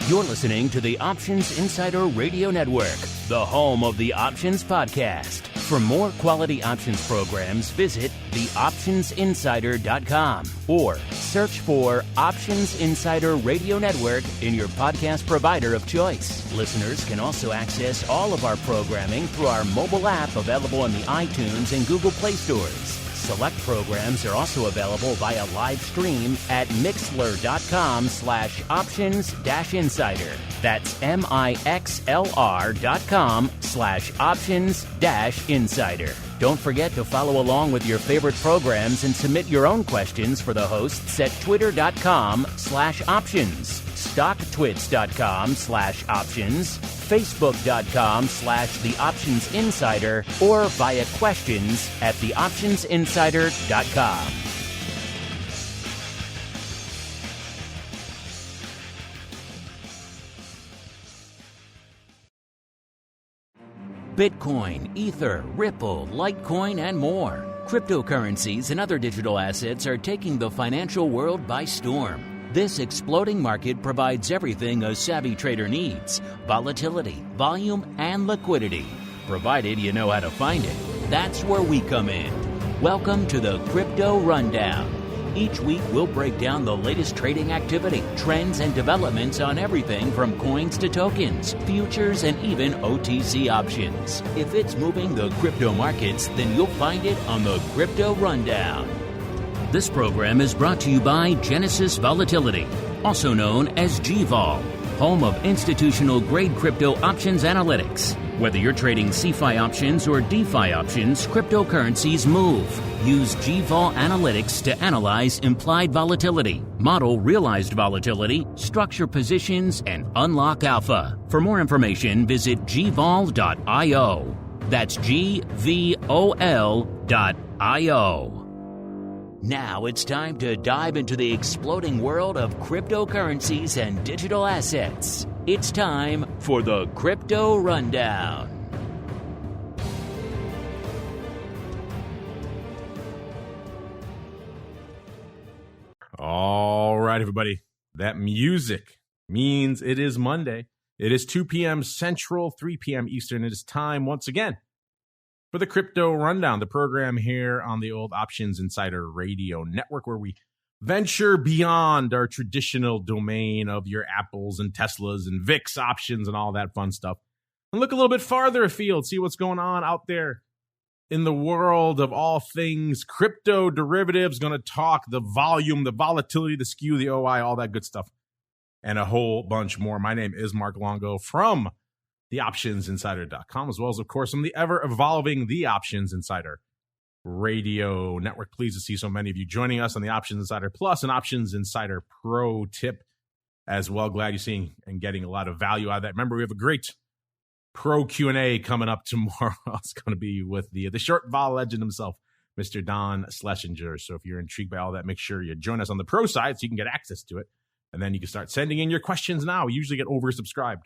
You're listening to the Options Insider Radio Network, the home of the Options Podcast. For more quality options programs, visit theoptionsinsider.com or search for Options Insider Radio Network in your podcast provider of choice. Listeners can also access all of our programming through our mobile app available in the iTunes and Google Play stores. Select programs are also available via live stream at mixlr.com/options-insider. That's mixlr.com/options-insider. Don't forget to follow along with your favorite programs and submit your own questions for the hosts at twitter.com/options, stocktwits.com/options, facebook.com/theoptionsinsider, or via questions at theoptionsinsider.com. Bitcoin, Ether, Ripple, Litecoin, and more. Cryptocurrencies and other digital assets are taking the financial world by storm. This exploding market provides everything a savvy trader needs: volatility, volume, and liquidity. Provided you know how to find it. That's where we come in. Welcome to the Crypto Rundown. Each week, we'll break down the latest trading activity, trends, and developments on everything from coins to tokens, futures, and even OTC options. If it's moving the crypto markets, then you'll find it on the Crypto Rundown. This program is brought to you by Genesis Volatility, also known as GVOL, home of institutional-grade crypto options analytics. Whether you're trading CeFi options or DeFi options, cryptocurrencies move. Use GVOL Analytics to analyze implied volatility, model realized volatility, structure positions, and unlock alpha. For more information, visit gvol.io. That's GVOL.io. Now it's time to dive into the exploding world of cryptocurrencies and digital assets. It's time for the Crypto Rundown. All right, everybody. That music means it is Monday. It is 2 p.m. Central, 3 p.m. Eastern. It is time once again for the Crypto Rundown, the program here on the old Options Insider Radio Network, where we venture beyond our traditional domain of your Apples and Teslas and VIX options and all that fun stuff, and look a little bit farther afield, see what's going on out there in the world of all things crypto derivatives. Going to talk the volume, the volatility, the SKEW, the OI, all that good stuff, and a whole bunch more. My name is Mark Longo from theoptionsinsider.com, as well as, of course, from the ever-evolving The Options Insider Radio Network. Pleased to see so many of you joining us on the Options Insider Plus and Options Insider Pro tip as well. Glad you're seeing and getting a lot of value out of that. Remember, we have a great Pro Q&A coming up tomorrow. It's going to be with the short vol legend himself, Mr. Don Schlesinger. So if you're intrigued by all that, make sure you join us on the Pro side so you can get access to it. And then you can start sending in your questions now. We usually get oversubscribed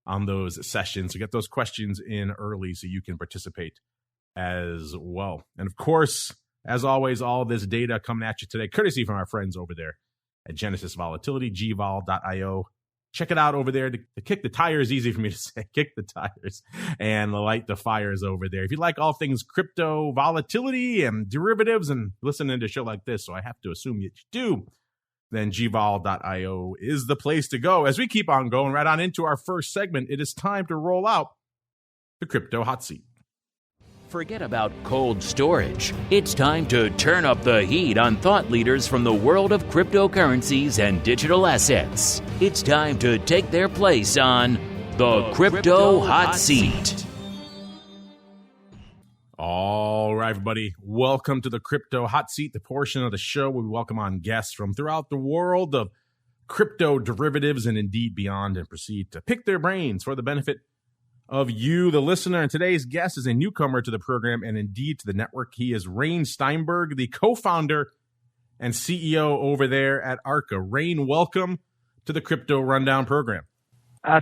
on those sessions. So get those questions in early so you can participate as well. And of course, as always, all this data coming at you today, courtesy from our friends over there at Genesis Volatility, gvol.io. Check it out over there. To kick the tires, easy for me to say, kick the tires and light the fires over there. If you like all things crypto, volatility, and derivatives, and listening to a show like this, so I have to assume that you do, then gvol.io is the place to go. As we keep on going right on into our first segment, it is time to roll out the Crypto Hot Seat. Forget about cold storage. It's time to turn up the heat on thought leaders from the world of cryptocurrencies and digital assets. It's time to take their place on the Crypto Hot Seat. All right, everybody. Welcome to the Crypto Hot Seat, the portion of the show where we welcome on guests from throughout the world of crypto derivatives and indeed beyond, and proceed to pick their brains for the benefit of you, the listener. And today's guest is a newcomer to the program and indeed to the network. He is RAYNE STEINBERG, the co-founder and CEO over there at ARCA. RAYNE, welcome to the Crypto Rundown program.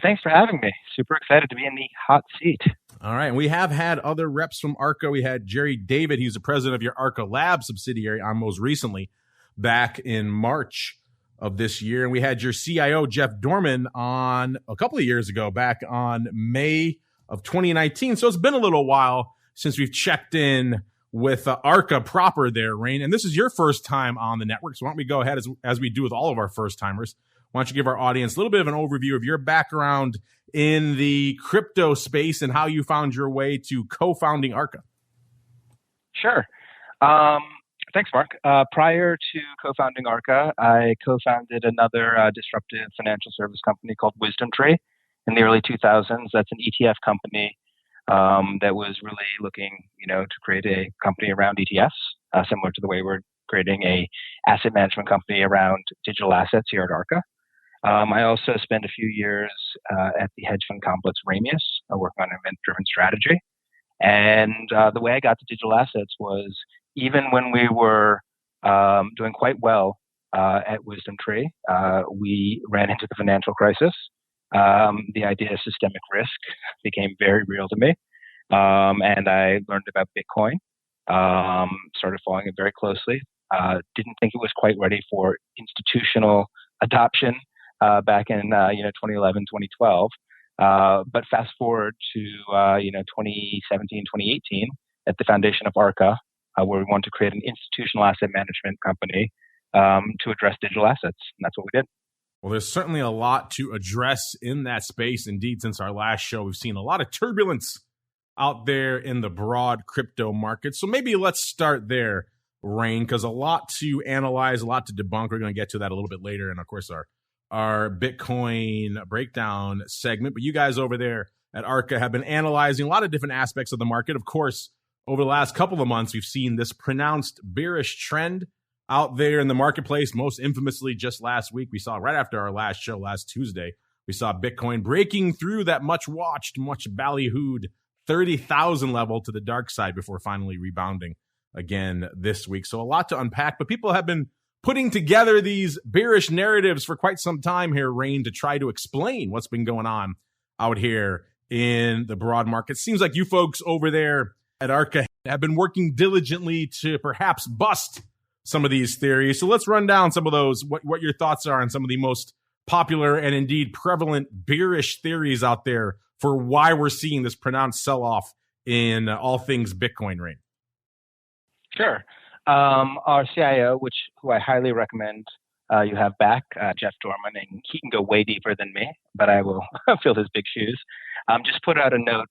Thanks for having me. Super excited to be in the hot seat. All right. And we have had other reps from ARCA. We had Jerry David. He's the president of your ARCA Lab subsidiary on most recently back in March of this year. And we had your CIO, Jeff Dorman, on a couple of years ago, back on May of 2019. So it's been a little while since we've checked in with ARCA proper there, Rayne. And this is your first time on the network. So why don't we go ahead, as we do with all of our first timers, why don't you give our audience a little bit of an overview of your background in the crypto space and how you found your way to co-founding ARCA? Sure. Thanks, Mark. Prior to co-founding ARCA, I co-founded another disruptive financial service company called WisdomTree in the early 2000s. That's an ETF company that was really looking, to create a company around ETFs, similar to the way we're creating a asset management company around digital assets here at ARCA. I also spent a few years at the hedge fund complex RAYNE, working on event-driven strategy. And the way I got to digital assets was even when we were doing quite well at WisdomTree, we ran into the financial crisis. The idea of systemic risk became very real to me. And I learned about Bitcoin, started following it very closely. Didn't think it was quite ready for institutional adoption back in 2011, 2012. But fast forward to 2017, 2018 at the foundation of ARCA, where we wanted to create an institutional asset management company to address digital assets. And that's what we did. Well, there's certainly a lot to address in that space. Indeed, since our last show, we've seen a lot of turbulence out there in the broad crypto market. So maybe let's start there, Rayne, because a lot to analyze, a lot to debunk. We're going to get to that a little bit later. And of course, our Bitcoin breakdown segment. But you guys over there at ARCA have been analyzing a lot of different aspects of the market. Of course, over the last couple of months, we've seen this pronounced bearish trend out there in the marketplace. Most infamously, just last week, we saw right after our last show, last Tuesday, we saw Bitcoin breaking through that much watched, much ballyhooed 30,000 level to the dark side before finally rebounding again this week. So a lot to unpack, but people have been putting together these bearish narratives for quite some time here, Rayne, to try to explain what's been going on out here in the broad market. Seems like you folks over there at ARCA have been working diligently to perhaps bust some of these theories. So let's run down some of those, what your thoughts are on some of the most popular and indeed prevalent bearish theories out there for why we're seeing this pronounced sell-off in all things Bitcoin, Rayne. Sure. Our CIO, who I highly recommend you have back, Jeff Dorman, and he can go way deeper than me, but I will fill his big shoes. Just put out a note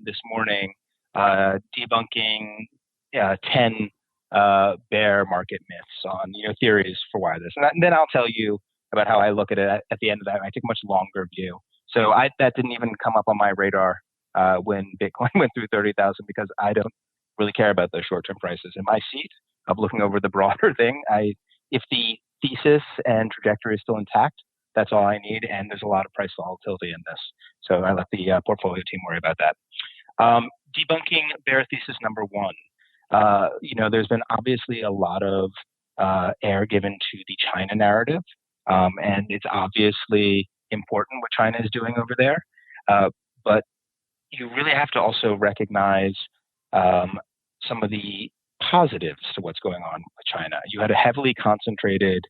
this morning debunking 10 bear market myths on theories for why this. And then I'll tell you about how I look at it at the end of that. I take a much longer view. So that didn't even come up on my radar when Bitcoin went through 30,000 because I don't really care about those short-term prices. In my seat of looking over the broader thing, if the thesis and trajectory is still intact, that's all I need, and there's a lot of price volatility in this. So I let the portfolio team worry about that. Debunking bear thesis number one. There's been obviously a lot of air given to the China narrative, and it's obviously important what China is doing over there. But you really have to also recognize some of the positives to what's going on with China. You had a heavily concentrated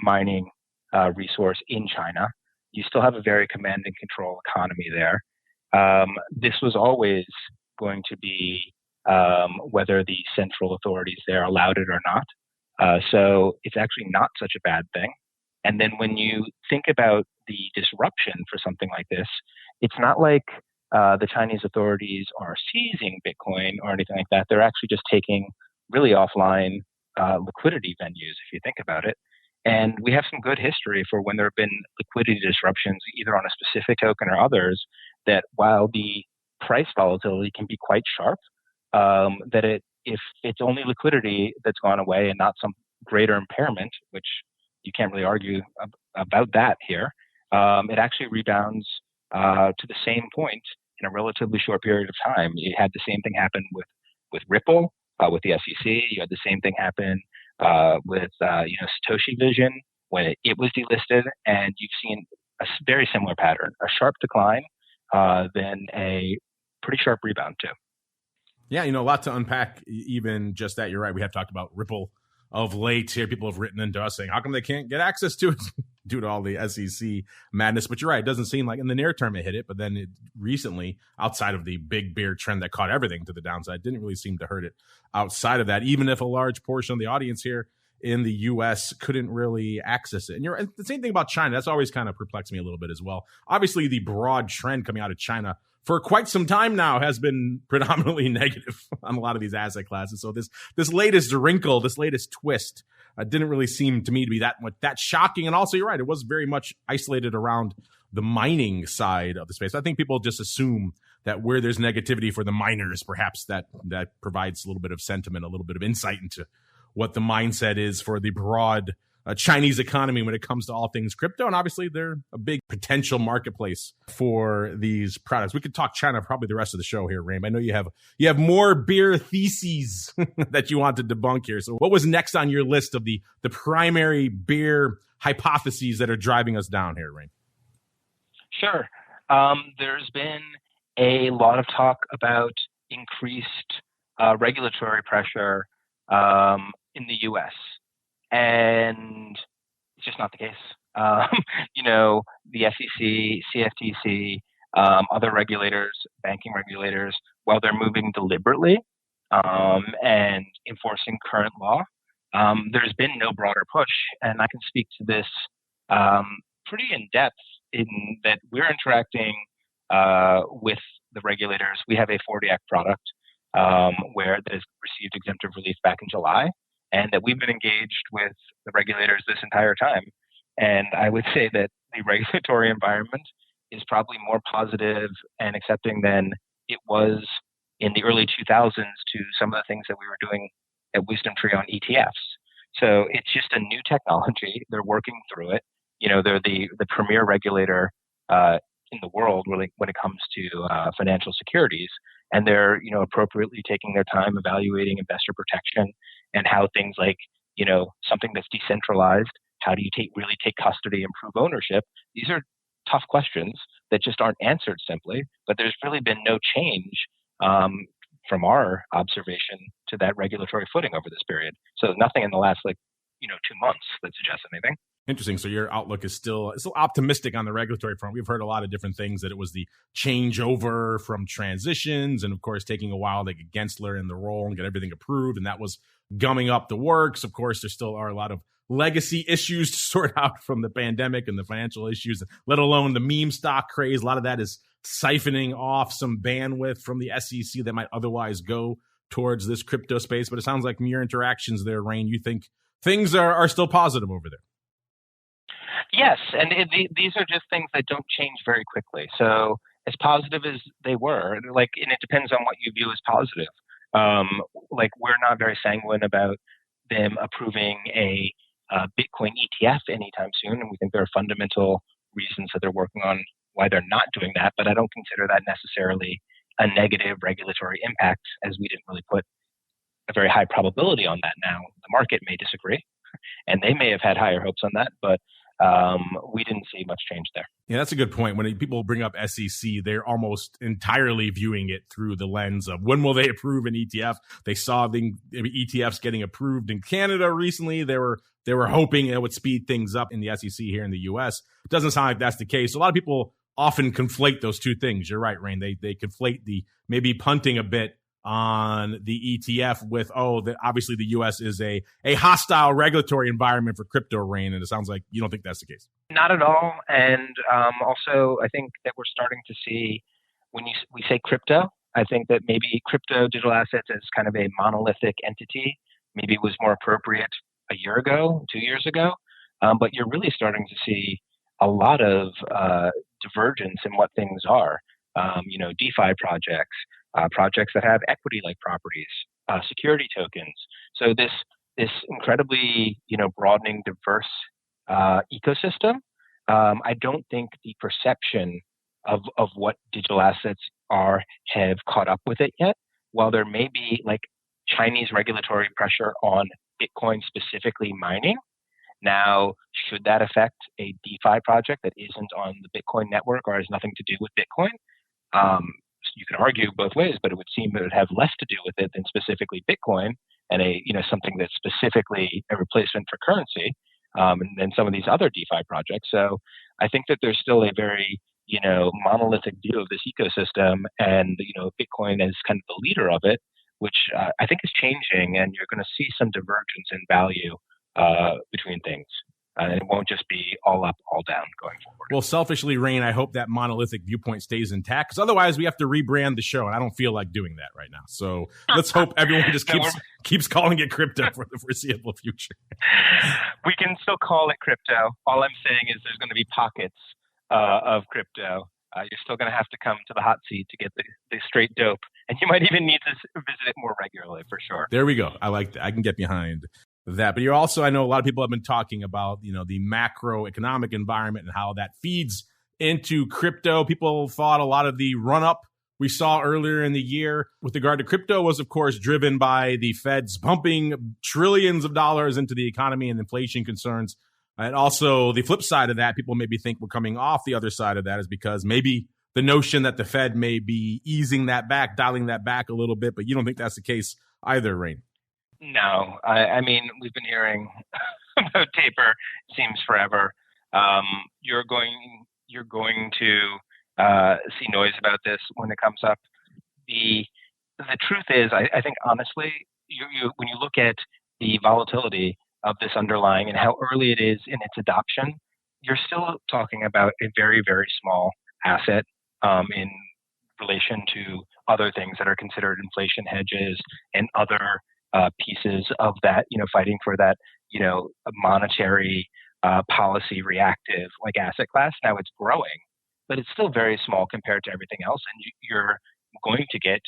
mining resource in China. You still have a very command and control economy there. This was always going to be whether the central authorities there allowed it or not. So it's actually not such a bad thing. And then when you think about the disruption for something like this, it's not like the Chinese authorities are seizing Bitcoin or anything like that. They're actually just taking really offline liquidity venues, if you think about it. And we have some good history for when there have been liquidity disruptions, either on a specific token or others, that while the price volatility can be quite sharp, if it's only liquidity that's gone away and not some greater impairment, which you can't really argue about that here, it actually rebounds to the same point in a relatively short period of time. You had the same thing happen with Ripple, with the SEC. You had the same thing happen with Satoshi Vision when it was delisted, and you've seen a very similar pattern: a sharp decline, then a pretty sharp rebound too. Yeah, a lot to unpack. Even just that, you're right. We have talked about Ripple of late here. People have written into us saying, how come they can't get access to it due to all the SEC madness? But you're right. It doesn't seem like in the near term it hit it. But then it recently, outside of the big bear trend that caught everything to the downside, didn't really seem to hurt it outside of that, even if a large portion of the audience here in the U.S. couldn't really access it. And the same thing about China. That's always kind of perplexed me a little bit as well. Obviously, the broad trend coming out of China for quite some time now has been predominantly negative on a lot of these asset classes. So this latest wrinkle, this latest twist, didn't really seem to me to be that shocking. And also, you're right, it was very much isolated around the mining side of the space. I think people just assume that where there's negativity for the miners, perhaps that provides a little bit of sentiment, a little bit of insight into what the mindset is for the broad Chinese economy when it comes to all things crypto. And obviously, they're a big potential marketplace for these products. We could talk China probably the rest of the show here, Raym. I know you have more beer theses that you want to debunk here. So what was next on your list of the primary beer hypotheses that are driving us down here, Raym? Sure. There's been a lot of talk about increased regulatory pressure in the U.S., and it's just not the case. The SEC, CFTC, other regulators, banking regulators, while they're moving deliberately and enforcing current law, there's been no broader push. And I can speak to this pretty in depth in that we're interacting with the regulators. We have a 40 Act product where that has received exemptive relief back in July, and that we've been engaged with the regulators this entire time. And I would say that the regulatory environment is probably more positive and accepting than it was in the early 2000s to some of the things that we were doing at Wisdom Tree on ETFs. So it's just a new technology. They're working through it. They're the premier regulator in the world really when it comes to financial securities. And they're, appropriately taking their time evaluating investor protection and how things like, something that's decentralized, how do you really take custody and prove ownership? These are tough questions that just aren't answered simply, but there's really been no change from our observation to that regulatory footing over this period. So nothing in the last 2 months that suggests anything. Interesting. So your outlook is still optimistic on the regulatory front. We've heard a lot of different things, that it was the changeover from transitions and, of course, taking a while to get Gensler in the role and get everything approved. And that was gumming up the works. Of course, there still are a lot of legacy issues to sort out from the pandemic and the financial issues, let alone the meme stock craze. A lot of that is siphoning off some bandwidth from the SEC that might otherwise go towards this crypto space. But it sounds like from your interactions there, Rayn, you think things are still positive over there. Yes, and these are just things that don't change very quickly. So as positive as they were, and it depends on what you view as positive. We're not very sanguine about them approving a Bitcoin ETF anytime soon, and we think there are fundamental reasons that they're working on why they're not doing that. But I don't consider that necessarily a negative regulatory impact, as we didn't really put a very high probability on that. Now, the market may disagree, and they may have had higher hopes on that, but we didn't see much change there. Yeah, that's a good point. When people bring up SEC, they're almost entirely viewing it through the lens of when will they approve an ETF? They saw the ETFs getting approved in Canada recently. They were hoping it would speed things up in the SEC here in the US. It doesn't sound like that's the case. A lot of people often conflate those two things. You're right, Rayn. They conflate the maybe punting a bit on the ETF with, obviously the U.S. is a hostile regulatory environment for crypto, Rayn, and it sounds like you don't think that's the case. Not at all. And also, I think that we're starting to see, when we say crypto, I think that maybe crypto digital assets as kind of a monolithic entity maybe was more appropriate a year ago, 2 years ago. But you're really starting to see a lot of divergence in what things are. DeFi projects, projects that have equity-like properties, security tokens. So this incredibly, broadening, diverse ecosystem. I don't think the perception of what digital assets are have caught up with it yet. While there may be Chinese regulatory pressure on Bitcoin, specifically mining. Now, should that affect a DeFi project that isn't on the Bitcoin network or has nothing to do with Bitcoin? You can argue both ways, but it would seem that it would have less to do with it than specifically Bitcoin. and something that's specifically a replacement for currency, and some of these other DeFi projects. So I think that there's still a very monolithic view of this ecosystem, and Bitcoin is kind of the leader of it, which I think is changing, and you're going to see some divergence in value between things. And it won't just be all up, all down going forward. Well, selfishly, Rain, I hope that monolithic viewpoint stays intact, because otherwise we have to rebrand the show, and I don't feel like doing that right now. So let's hope everyone just keeps calling it crypto for the foreseeable future. We can still call it crypto. All I'm saying is there's going to be pockets of crypto. You're still going to have to come to the hot seat to get the straight dope, and you might even need to visit it more regularly, for sure. There we go. I like that. I can get behind that. But you're also, I know a lot of people have been talking about, the macroeconomic environment and how that feeds into crypto. People thought a lot of the run up we saw earlier in the year with regard to crypto was, of course, driven by the Feds pumping trillions of dollars into the economy and inflation concerns. And also the flip side of that, people maybe think we're coming off the other side of that is because maybe the notion that the Fed may be easing that back, dialing that back a little bit, but you don't think that's the case either, Rain? No, I mean, we've been hearing about taper, seems forever. You're going to see noise about this when it comes up. The truth is, I think honestly, when you look at the volatility of this underlying and how early it is in its adoption, you're still talking about a very, very small asset in relation to other things that are considered inflation hedges and other pieces of that, fighting for that, monetary policy reactive like asset class. Now it's growing, but it's still very small compared to everything else. And you're going to get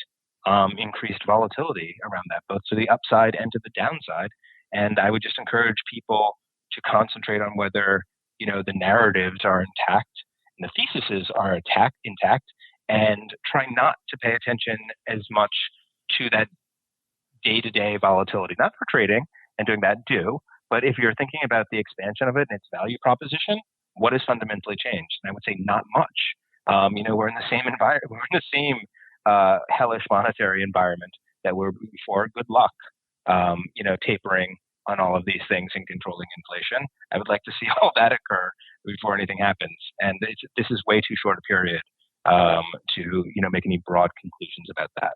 increased volatility around that, both to the upside and to the downside. And I would just encourage people to concentrate on whether, the narratives are intact and the theses are intact, and try not to pay attention as much to that day-to-day volatility, not for trading and doing that but if you're thinking about the expansion of it and its value proposition, what has fundamentally changed? And I would say not much. We're in the same environment, we're in the same hellish monetary environment that we're before. Good luck, tapering on all of these things and controlling inflation. I would like to see all that occur before anything happens. And this is way too short a period to make any broad conclusions about that.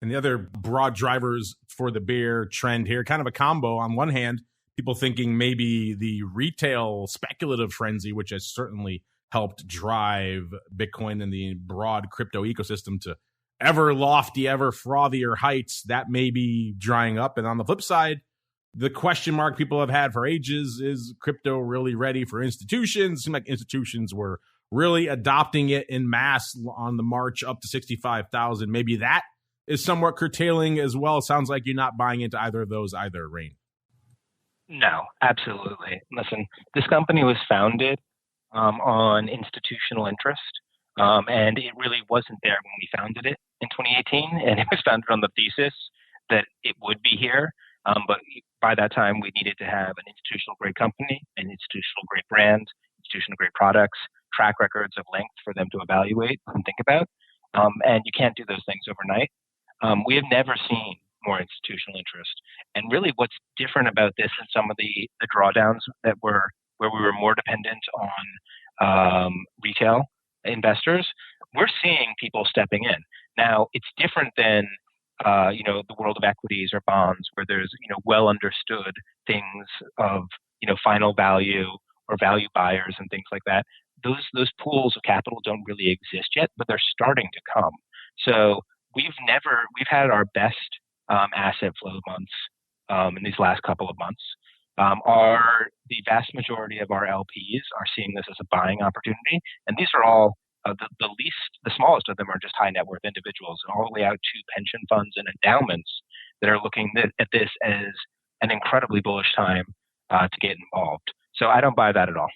And the other broad drivers for the bear trend here, kind of a combo. On one hand, people thinking maybe the retail speculative frenzy, which has certainly helped drive Bitcoin and the broad crypto ecosystem to ever lofty, ever frothier heights, that may be drying up. And on the flip side, the question mark people have had for ages, is crypto really ready for institutions? It seemed like institutions were really adopting it in mass on the march up to 65,000. Maybe that is somewhat curtailing as well. It sounds like you're not buying into either of those either, Rain. No, absolutely. Listen, this company was founded on institutional interest, and it really wasn't there when we founded it in 2018, and it was founded on the thesis that it would be here. But by that time, we needed to have an institutional-grade company, an institutional-grade brand, institutional-grade products, track records of length for them to evaluate and think about. And you can't do those things overnight. We have never seen more institutional interest. And really what's different about this than some of the drawdowns that where we were more dependent on retail investors, we're seeing people stepping in. Now, it's different than the world of equities or bonds where there's, well understood things of, final value or value buyers and things like that. Those pools of capital don't really exist yet, but they're starting to come. So we've had our best asset flow months in these last couple of months. The vast majority of our LPs are seeing this as a buying opportunity, and these are all the smallest of them are just high net worth individuals, and all the way out to pension funds and endowments that are looking at this as an incredibly bullish time to get involved. So I don't buy that at all.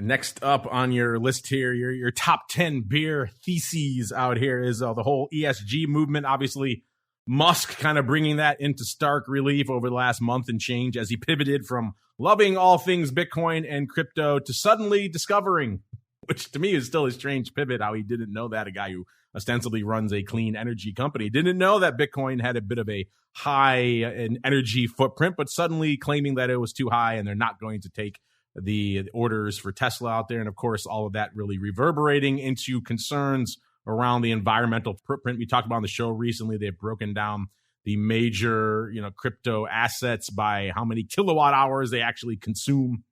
Next up on your list here, your top 10 beer theses out here is the whole ESG movement. Obviously, Musk kind of bringing that into stark relief over the last month and change as he pivoted from loving all things Bitcoin and crypto to suddenly discovering which to me is still a strange pivot, how he didn't know that. A guy who ostensibly runs a clean energy company didn't know that Bitcoin had a bit of a high energy footprint, but suddenly claiming that it was too high and they're not going to take the orders for Tesla out there. And of course, all of that really reverberating into concerns around the environmental footprint. We talked about on the show recently, they've broken down the major, crypto assets by how many kilowatt hours they actually consume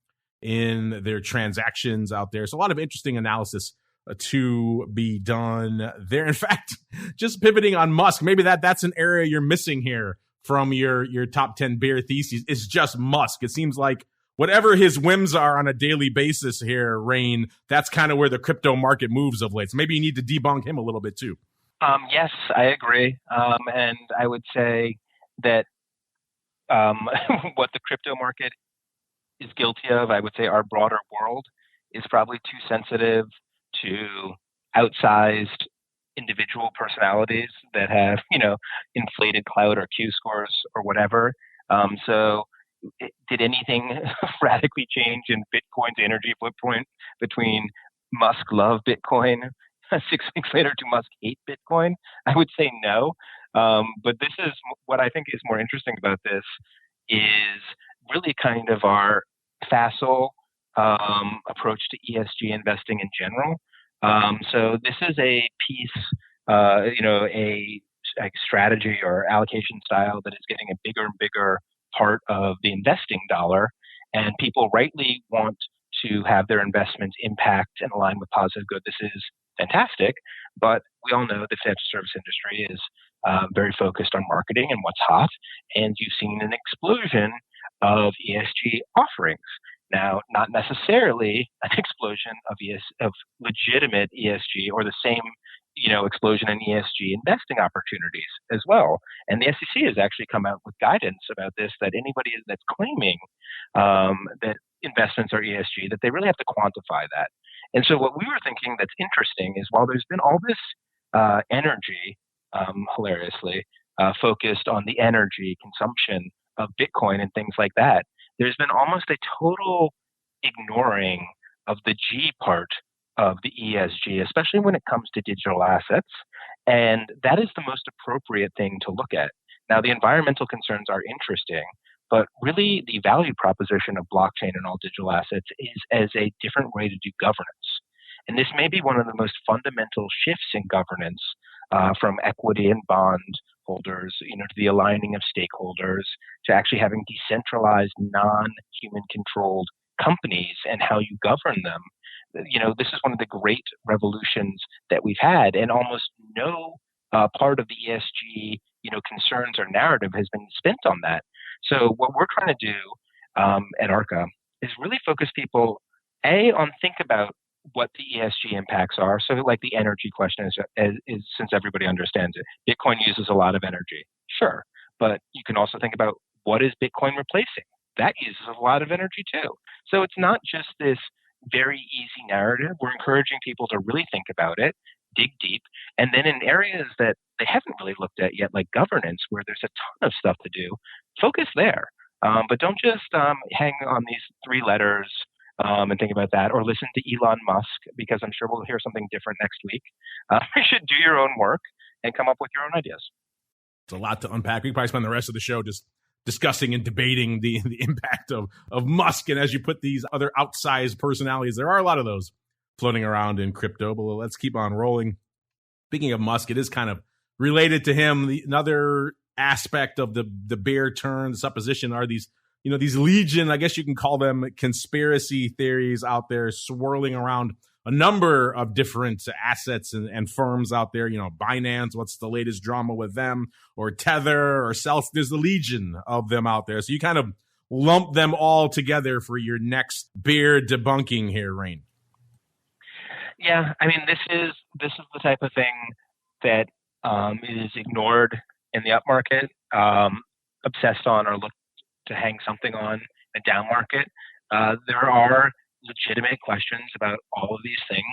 in their transactions out there. So a lot of interesting analysis to be done there. In fact, just pivoting on Musk, maybe that's an area you're missing here from your top 10 bear theses. It's just Musk. It seems like whatever his whims are on a daily basis here, Rain, that's kind of where the crypto market moves of late. So maybe you need to debunk him a little bit too. Yes, I agree. And I would say that what the crypto market is guilty of, I would say our broader world is probably too sensitive to outsized individual personalities that have, inflated clout or Q scores or whatever. So did anything radically change in Bitcoin's energy footprint between Musk love Bitcoin 6 weeks later to Musk hate Bitcoin? I would say no. But this is what I think is more interesting about this is really kind of our facile approach to ESG investing in general. So this is a piece, a strategy or allocation style that is getting a bigger and bigger part of the investing dollar. And people rightly want to have their investments impact and align with positive good. This is fantastic, but we all know the financial service industry is very focused on marketing and what's hot, and you've seen an explosion of ESG offerings. Now, not necessarily an explosion of legitimate ESG or the same, explosion in ESG investing opportunities as well. And the SEC has actually come out with guidance about this, that anybody that's claiming that investments are ESG, that they really have to quantify that. And so what we were thinking that's interesting is while there's been all this energy, hilariously, focused on the energy consumption of Bitcoin and things like that, there's been almost a total ignoring of the G part of the ESG, especially when it comes to digital assets. And that is the most appropriate thing to look at. Now, the environmental concerns are interesting, but really the value proposition of blockchain and all digital assets is as a different way to do governance. And this may be one of the most fundamental shifts in governance from equity and bond holders, to the aligning of stakeholders, to actually having decentralized, non-human controlled companies and how you govern them. This is one of the great revolutions that we've had, and almost no part of the ESG, concerns or narrative has been spent on that. So what we're trying to do at ARCA is really focus people, on think about what the ESG impacts are. So like the energy question is since everybody understands it, Bitcoin uses a lot of energy. Sure. But you can also think about what is Bitcoin replacing? That uses a lot of energy too. So it's not just this very easy narrative. We're encouraging people to really think about it, dig deep, and then in areas that they haven't really looked at yet, like governance, where there's a ton of stuff to do, focus there. But don't just hang on these three letters and think about that, or listen to Elon Musk, because I'm sure we'll hear something different next week. You should do your own work and come up with your own ideas. It's a lot to unpack. We can probably spend the rest of the show just discussing and debating the impact of Musk. And as you put these other outsized personalities, there are a lot of those floating around in crypto, but let's keep on rolling. Speaking of Musk, it is kind of related to him. Another aspect of the bear turn, the supposition are these, these legion, I guess you can call them, conspiracy theories out there swirling around a number of different assets and firms out there. Binance, what's the latest drama with them, or Tether, or Celsius? There's a legion of them out there. So you kind of lump them all together for your next bear debunking here, Rain. Yeah, I mean, this is the type of thing that is ignored in the up market, obsessed on or looked to hang something on a down market. There are legitimate questions about all of these things.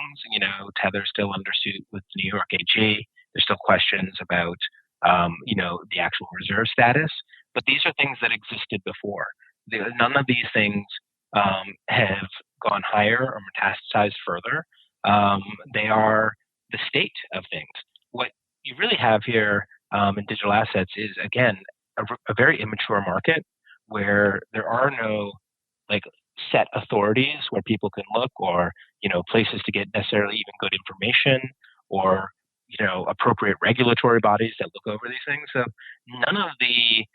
Tether's still under suit with the New York AG. There's still questions about, the actual reserve status. But these are things that existed before. None of these things have gone higher or metastasized further They are the state of things. What you really have here in digital assets is, again, a very immature market where there are no like set authorities where people can look, or places to get necessarily even good information, or appropriate regulatory bodies that look over these things. So none of the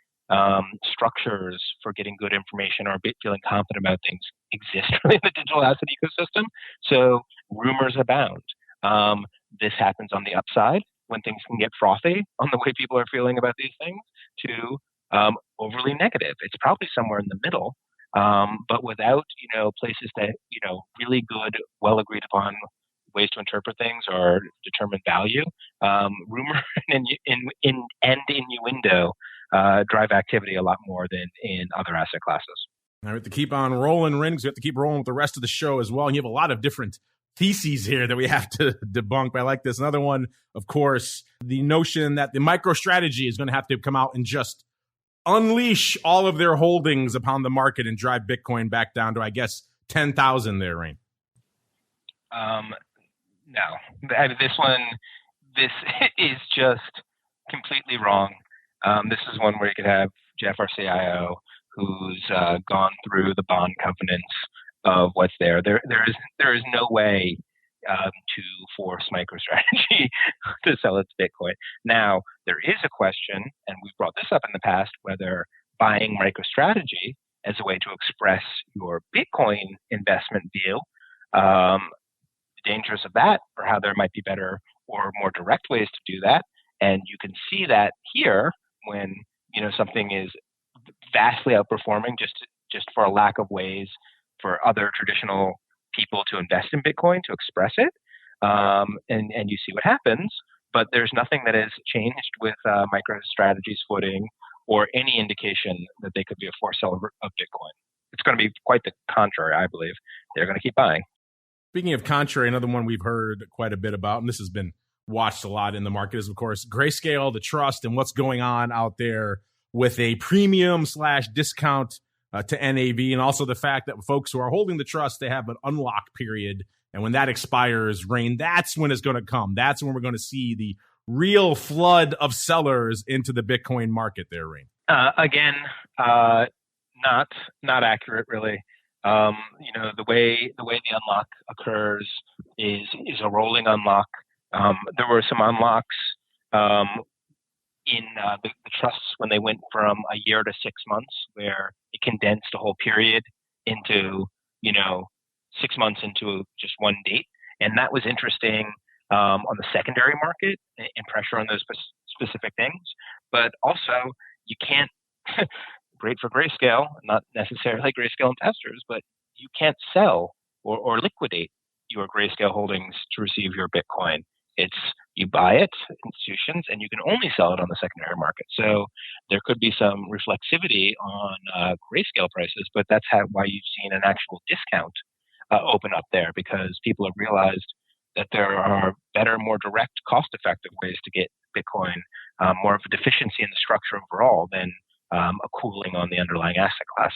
structures for getting good information or feeling confident about things exist really in the digital asset ecosystem. So rumors abound. This happens on the upside when things can get frothy on the way people are feeling about these things, to overly negative. It's probably somewhere in the middle, but without places that really good, well agreed upon ways to interpret things or determine value. Rumor and innuendo drive activity a lot more than in other asset classes. I have to keep on rolling, Rin, because we have to keep rolling with the rest of the show as well. And you have a lot of different theses here that we have to debunk. But I like this. Another one, of course, the notion that the MicroStrategy is going to have to come out and just unleash all of their holdings upon the market and drive Bitcoin back down to, I guess, 10,000 there, Rain. No, this is just completely wrong. This is one where you could have Jeff, our CIO, who's gone through the bond covenants of what's there. There is no way to force MicroStrategy to sell its Bitcoin. Now, there is a question, and we've brought this up in the past, whether buying MicroStrategy as a way to express your Bitcoin investment view, the dangers of that, or how there might be better or more direct ways to do that. And you can see that here when something is vastly outperforming just for a lack of ways for other traditional people to invest in Bitcoin, to express it, and you see what happens. But there's nothing that has changed with MicroStrategy's footing or any indication that they could be a forced seller of Bitcoin. It's going to be quite the contrary, I believe. They're going to keep buying. Speaking of contrary, another one we've heard quite a bit about, and this has been watched a lot in the market, is, of course, Grayscale, the trust, and what's going on out there with a premium / discount to NAV, and also the fact that folks who are holding the trust, they have an unlock period. And when that expires, Rain, that's when it's going to come. That's when we're going to see the real flood of sellers into the Bitcoin market there, Rain. Again, not accurate, really. The way the unlock occurs is a rolling unlock. There were some unlocks in the trusts when they went from a year to 6 months, where it condensed a whole period into 6 months into just one date, and that was interesting on the secondary market and pressure on those specific things. But also, you can't. Great for Grayscale, not necessarily Grayscale investors, but you can't sell or liquidate your Grayscale holdings to receive your Bitcoin. It's you buy it, institutions, and you can only sell it on the secondary market. So there could be some reflexivity on Grayscale prices, but that's why you've seen an actual discount open up there, because people have realized that there are better, more direct, cost-effective ways to get Bitcoin, more of a deficiency in the structure overall than a cooling on the underlying asset class.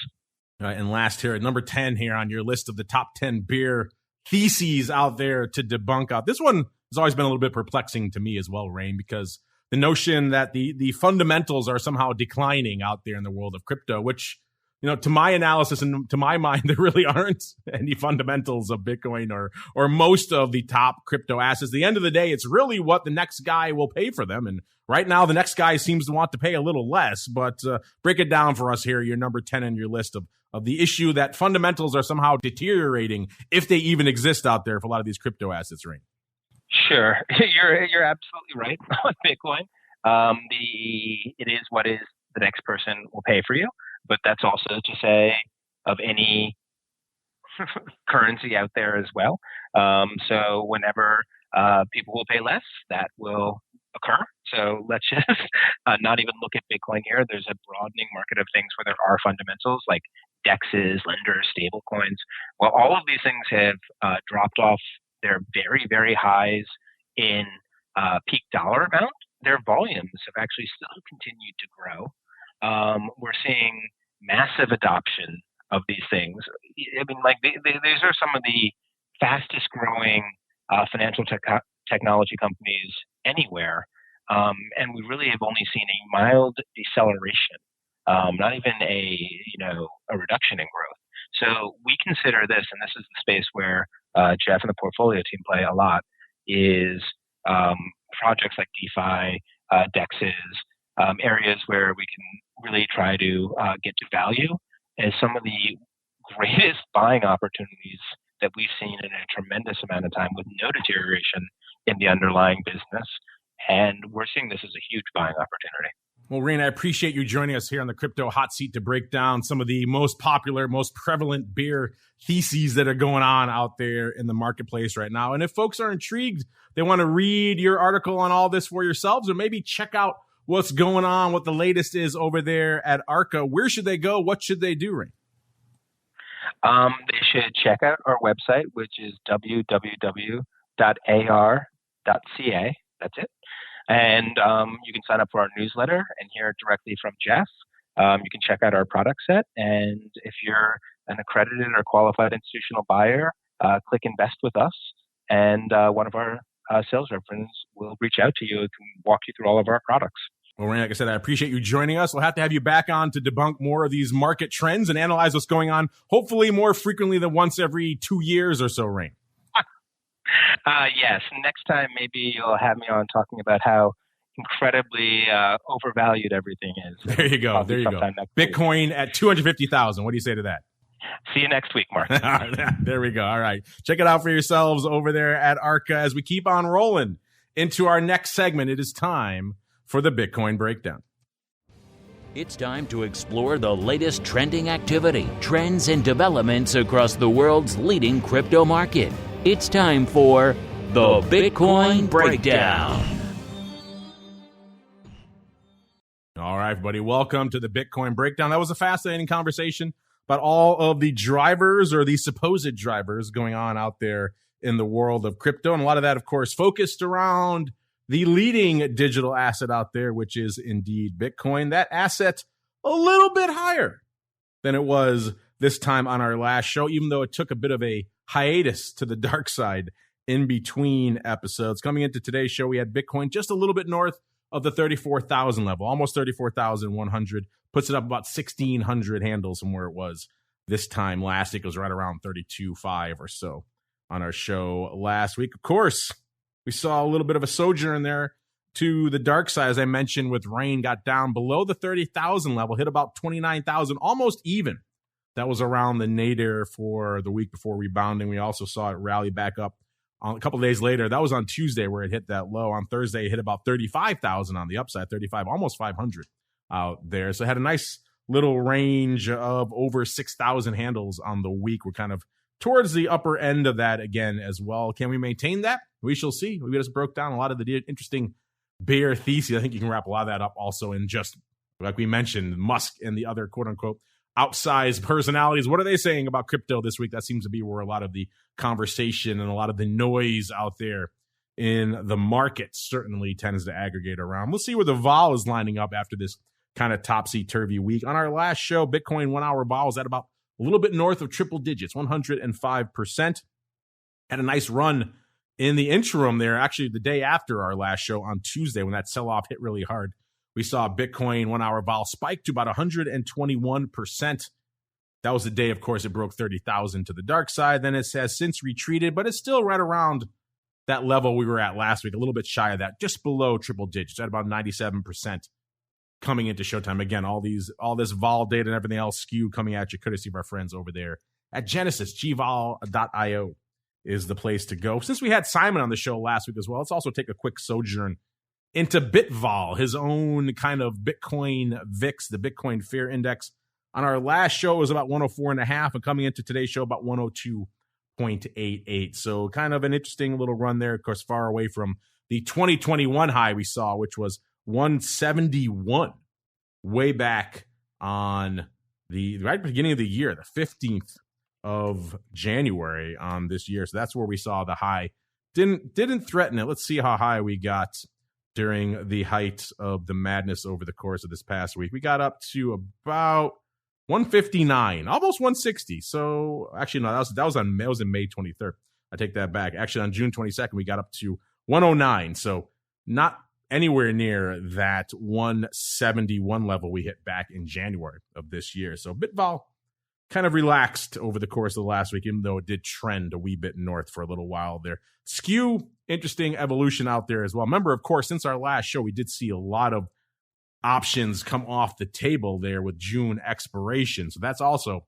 And last here at number 10 here on your list of the top 10 beer theses out there to debunk out. This one has always been a little bit perplexing to me as well, Rain, because the notion that the fundamentals are somehow declining out there in the world of crypto, which, to my analysis and to my mind, there really aren't any fundamentals of Bitcoin or most of the top crypto assets. At the end of the day, it's really what the next guy will pay for them. And right now, the next guy seems to want to pay a little less. But break it down for us here. Your number 10 in your list of the issue that fundamentals are somehow deteriorating, if they even exist out there for a lot of these crypto assets, Rain. Sure. You're absolutely right on Bitcoin. It is what is the next person will pay for you. But that's also to say of any currency out there as well. So whenever people will pay less, that will occur. So let's just not even look at Bitcoin here. There's a broadening market of things where there are fundamentals like DEXs, lenders, stable coins. Well, all of these things have dropped off their very, very highs in peak dollar amount. Their volumes have actually still continued to grow. We're seeing massive adoption of these things. I mean, these are some of the fastest growing financial technology companies anywhere. And we really have only seen a mild deceleration, not even a reduction in growth. So we consider this, and this is the space where Jeff and the portfolio team play a lot, is projects like DeFi, DEXs, areas where we can really try to get to value as some of the greatest buying opportunities that we've seen in a tremendous amount of time with no deterioration in the underlying business. And we're seeing this as a huge buying opportunity. Well, RAYNE, I appreciate you joining us here on the Crypto Hot Seat to break down some of the most popular, most prevalent bear theses that are going on out there in the marketplace right now. And if folks are intrigued, they want to read your article on all this for yourselves, or maybe check out what's going on, what the latest is over there at ARCA, where should they go? What should they do, RAYNE? They should check out our website, which is www.ar.ca. That's it. And you can sign up for our newsletter and hear it directly from Jeff. You can check out our product set. And if you're an accredited or qualified institutional buyer, click Invest with us. And one of our sales representatives will reach out to you and can walk you through all of our products. Well, RAYNE, like I said, I appreciate you joining us. We'll have to have you back on to debunk more of these market trends and analyze what's going on, hopefully more frequently than once every 2 years or so, RAYNE. Yes. Next time, maybe you'll have me on talking about how incredibly overvalued everything is. There you go. There you go. Bitcoin at 250,000. What do you say to that? See you next week, Mark. There we go. All right. Check it out for yourselves over there at ARCA as we keep on rolling into our next segment. It is time for the Bitcoin Breakdown. It's time to explore the latest trending activity, trends, and developments across the world's leading crypto market. It's time for the Bitcoin Breakdown. All right, everybody. Welcome to the Bitcoin Breakdown. That was a fascinating conversation about all of the drivers or the supposed drivers going on out there in the world of crypto. And a lot of that, of course, focused around the leading digital asset out there, which is indeed Bitcoin. That asset a little bit higher than it was this time on our last show, even though it took a bit of a hiatus to the dark side in between episodes. Coming into today's show, we had Bitcoin just a little bit north of the 34,000 level, almost 34,100, puts it up about 1,600 handles from where it was this time last week. It was right around 32.5 or so on our show last week. Of course, we saw a little bit of a sojourn there to the dark side, as I mentioned, with RAYNE, got down below the 30,000 level, hit about 29,000, almost even. That was around the nadir for the week before rebounding. We also saw it rally back up a couple of days later. That was on Tuesday where it hit that low. On Thursday, it hit about 35,000 on the upside, 35, almost 500 out there. So it had a nice little range of over 6,000 handles on the week. We're kind of towards the upper end of that again as well. Can we maintain that? We shall see. We just broke down a lot of the interesting bear theses. I think you can wrap a lot of that up also in just, like we mentioned, Musk and the other quote-unquote outsized personalities. What are they saying about crypto this week? That seems to be where a lot of the conversation and a lot of the noise out there in the market certainly tends to aggregate around. We'll see where the vol is lining up after this kind of topsy-turvy week. On our last show, Bitcoin 1 hour vol was at about a little bit north of triple digits, 105%. Had a nice run in the interim there, actually the day after our last show on Tuesday when that sell-off hit really hard. We saw Bitcoin 1 hour vol spike to about 121%. That was the day, of course, it broke 30,000 to the dark side. Then it has since retreated, but it's still right around that level we were at last week, a little bit shy of that, just below triple digits, at about 97% coming into showtime. Again, all this vol data and everything else, SKEW coming at you, courtesy of our friends over there at Genesis. gvol.io is the place to go. Since we had Simon on the show last week as well, let's also take a quick sojourn into BitVol, his own kind of Bitcoin VIX, the Bitcoin Fear Index. On our last show, it was about 104.5, and coming into today's show, about 102.88. So kind of an interesting little run there, of course, far away from the 2021 high we saw, which was 171 way back on the right beginning of the year, the 15th of January on this year. So that's where we saw the high. Didn't threaten it. Let's see how high we got during the height of the madness over the course of this past week. We got up to about 159, almost 160. So actually, no, that was in May 23rd. I take that back. Actually, on June 22nd, we got up to 109. So not anywhere near that 171 level we hit back in January of this year. So BitVol kind of relaxed over the course of the last week, even though it did trend a wee bit north for a little while there. SKEW, interesting evolution out there as well. Remember, of course, since our last show, we did see a lot of options come off the table there with June expiration. So that's also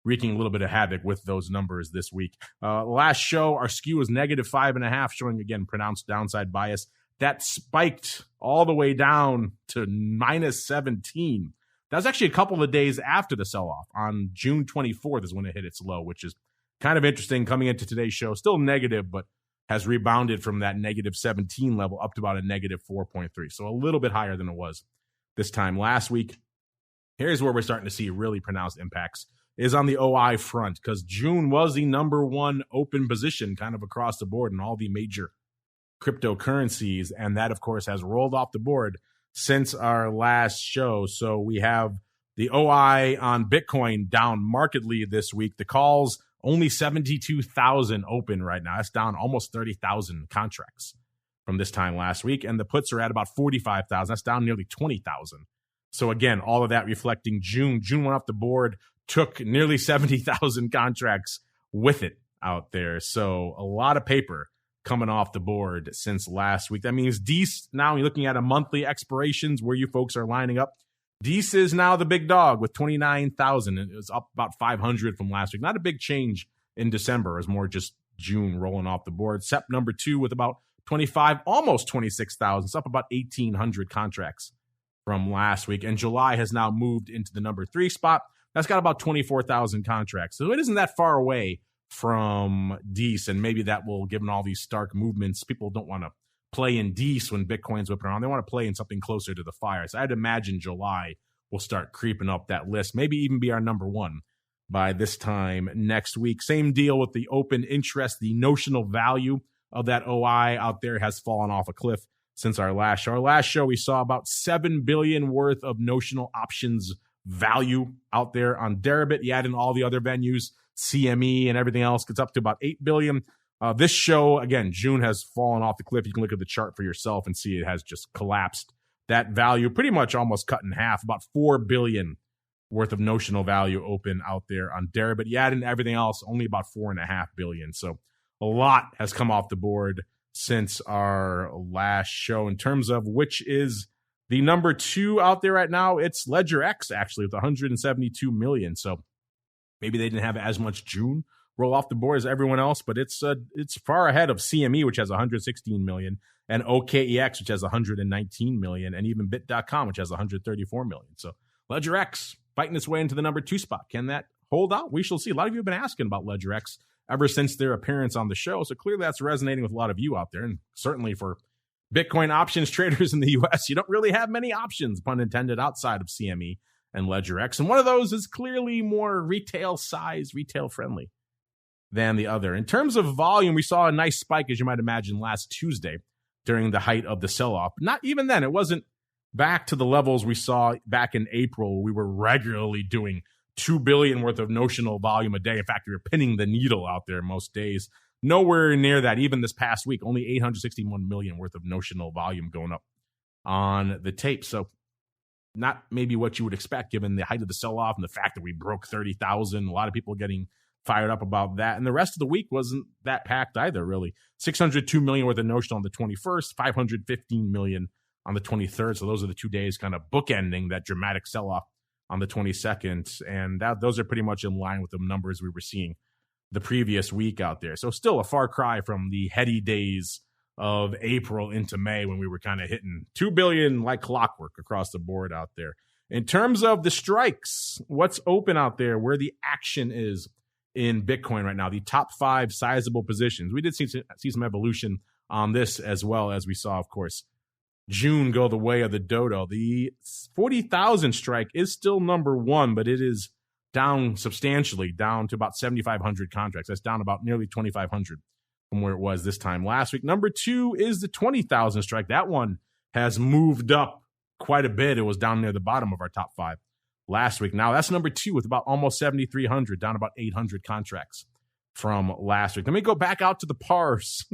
wreaking a little bit of havoc with those numbers this week. Last show, our SKEW was negative 5.5, showing, again, pronounced downside bias. That spiked all the way down to minus 17. That was actually a couple of days after the sell-off. On June 24th is when it hit its low, which is kind of interesting coming into today's show. Still negative, but has rebounded from that negative 17 level up to about a negative 4.3. So a little bit higher than it was this time last week. Here's where we're starting to see really pronounced impacts is on the OI front, because June was the number one open position kind of across the board in all the major cryptocurrencies. And that, of course, has rolled off the board since our last show. So we have the OI on Bitcoin down markedly this week. The calls only 72,000 open right now. That's down almost 30,000 contracts from this time last week. And the puts are at about 45,000. That's down nearly 20,000. So again, all of that reflecting June. June went off the board, took nearly 70,000 contracts with it out there. So a lot of paper coming off the board since last week. That means DECE, now you're looking at a monthly expirations where you folks are lining up. DECE is now the big dog with 29,000. It was up about 500 from last week. Not a big change in December. It was more just June rolling off the board. SEP number 2 with about 25, almost 26,000. It's up about 1,800 contracts from last week. And July has now moved into the number 3 spot. That's got about 24,000 contracts. So it isn't that far away from DECE, and maybe that will, given all these stark movements, people don't want to play in DECE when Bitcoin's whipping around. They want to play in something closer to the fire. So I'd imagine July will start creeping up that list, maybe even be our number 1 by this time next week. Same deal with the open interest. The notional value of that OI out there has fallen off a cliff since our last show. Our last show, we saw about $7 billion worth of notional options value out there on Deribit. You add in all the other venues, CME and everything else, gets up to about $8 billion. This show, again, June has fallen off the cliff. You can look at the chart for yourself and see it has just collapsed. That value pretty much almost cut in half, about $4 billion worth of notional value open out there on Deribit. You add in everything else, only about $4.5 billion. So a lot has come off the board since our last show. In terms of which is the number 2 out there right now, it's Ledger X, actually, with 172 million. So maybe they didn't have as much June roll off the board as everyone else, but it's far ahead of CME, which has 116 million, and OKEX, which has 119 million, and even Bit.com, which has 134 million. So Ledger X fighting its way into the number 2 spot. Can that hold out? We shall see. A lot of you have been asking about Ledger X ever since their appearance on the show, so clearly that's resonating with a lot of you out there, and certainly for Bitcoin options traders in the U.S., you don't really have many options, pun intended, outside of CME and Ledger X. And one of those is clearly more retail size, retail friendly than the other. In terms of volume, we saw a nice spike, as you might imagine, last Tuesday during the height of the sell-off. Not even then. It wasn't back to the levels we saw back in April. We were regularly doing 2 billion worth of notional volume a day. In fact, we were pinning the needle out there most days. Nowhere near that. Even this past week, only 861 million worth of notional volume going up on the tape. So not maybe what you would expect given the height of the sell-off and the fact that we broke 30,000. A lot of people getting fired up about that. And the rest of the week wasn't that packed either, really. 602 million worth of notional on the 21st, 515 million on the 23rd. So those are the 2 days kind of bookending that dramatic sell-off on the 22nd. And those are pretty much in line with the numbers we were seeing the previous week out there. So still a far cry from the heady days of April into May when we were kind of hitting 2 billion like clockwork across the board out there. In terms of the strikes, what's open out there, where the action is in Bitcoin right now, the top 5 sizable positions. We did see some evolution on this as well, as we saw, of course, June go the way of the dodo. The 40,000 strike is still number 1, but it is down substantially, down to about 7,500 contracts. That's down about nearly 2,500 from where it was this time last week. Number 2 is the 20,000 strike. That one has moved up quite a bit. It was down near the bottom of our top 5 last week. Now that's number 2 with about almost 7,300, down about 800 contracts from last week. Let me go back out to the pars.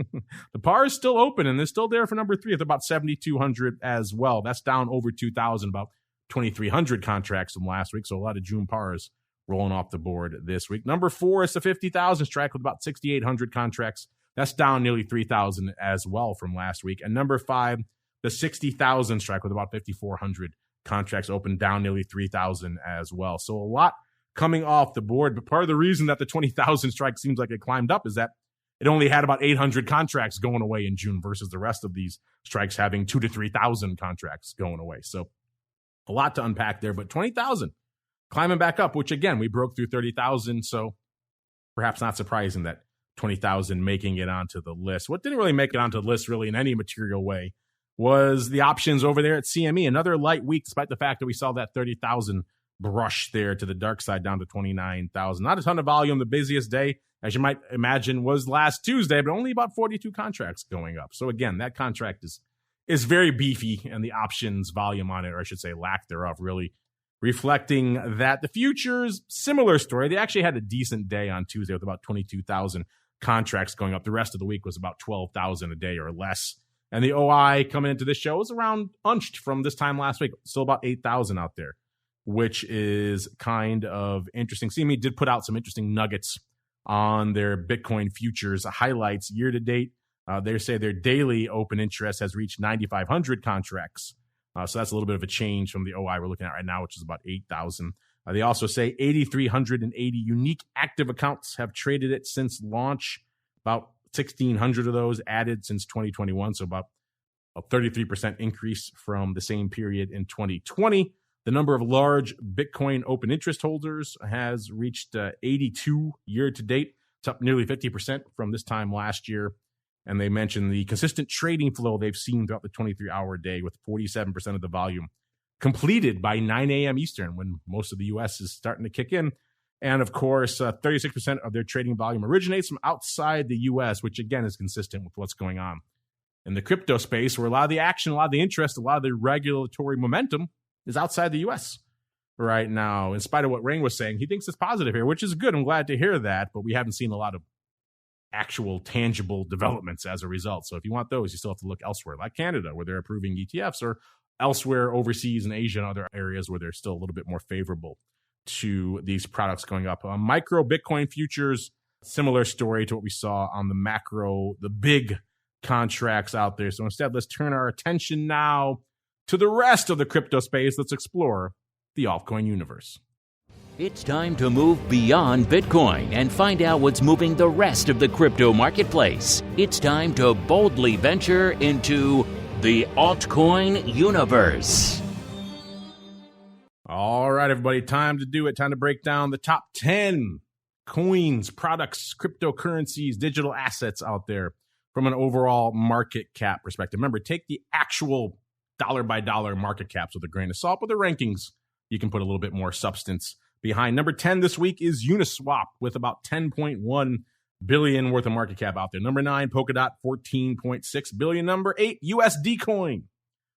The par is still open, and they're still there for number 3 at about 7,200 as well. That's down over 2,000, about 2,300 contracts from last week. So a lot of June pars rolling off the board this week. Number 4 is the 50,000 strike with about 6,800 contracts. That's down nearly 3,000 as well from last week. And number 5, the 60,000 strike with about 5,400 contracts open, down nearly 3,000 as well. So a lot coming off the board. But part of the reason that the 20,000 strike seems like it climbed up is that it only had about 800 contracts going away in June versus the rest of these strikes having 2,000 to 3,000 contracts going away. So a lot to unpack there, but 20,000 climbing back up, which again, we broke through 30,000. So perhaps not surprising that 20,000 making it onto the list. What didn't really make it onto the list really in any material way was the options over there at CME. Another light week, despite the fact that we saw that 30,000 brush there to the dark side down to 29,000. Not a ton of volume. The busiest day, as you might imagine, was last Tuesday, but only about 42 contracts going up. So again, that contract is very beefy, and the options volume on it, or I should say lack thereof, really reflecting that. The futures, similar story. They actually had a decent day on Tuesday with about 22,000 contracts going up. The rest of the week was about 12,000 a day or less. And the OI coming into this show was around unched from this time last week. Still about 8,000 out there, which is kind of interesting. CME did put out some interesting nuggets on their Bitcoin futures highlights year to date. They say their daily open interest has reached 9,500 contracts. So that's a little bit of a change from the OI we're looking at right now, which is about 8,000. They also say 8,380 unique active accounts have traded it since launch. About 1,600 of those added since 2021. So about a 33% increase from the same period in 2020. The number of large Bitcoin open interest holders has reached 82 year to date. It's up nearly 50% from this time last year. And they mentioned the consistent trading flow they've seen throughout the 23-hour day, with 47% of the volume completed by 9 a.m. Eastern, when most of the U.S. is starting to kick in. And of course, 36% of their trading volume originates from outside the U.S., which again is consistent with what's going on in the crypto space, where a lot of the action, a lot of the interest, a lot of the regulatory momentum is outside the U.S. right now. In spite of what RAYNE was saying, he thinks it's positive here, which is good. I'm glad to hear that, but we haven't seen a lot of actual tangible developments as a result. So if you want those, you still have to look elsewhere, like Canada, where they're approving ETFs, or elsewhere overseas in Asia and other areas where they're still a little bit more favorable to these products going up. Micro Bitcoin futures, similar story to what we saw on the macro, the big contracts out there. So instead, let's turn our attention now to the rest of the crypto space. Let's explore the altcoin universe. It's time to move beyond Bitcoin and find out what's moving the rest of the crypto marketplace. It's time to boldly venture into the altcoin universe. All right, everybody, time to do it. Time to break down the top 10 coins, products, cryptocurrencies, digital assets out there from an overall market cap perspective. Remember, take the actual dollar by dollar market caps with a grain of salt. With the rankings, you can put a little bit more substance behind. Number 10 this week is Uniswap with about 10.1 billion worth of market cap out there. Number 9, Polkadot, 14.6 billion. Number 8, USD Coin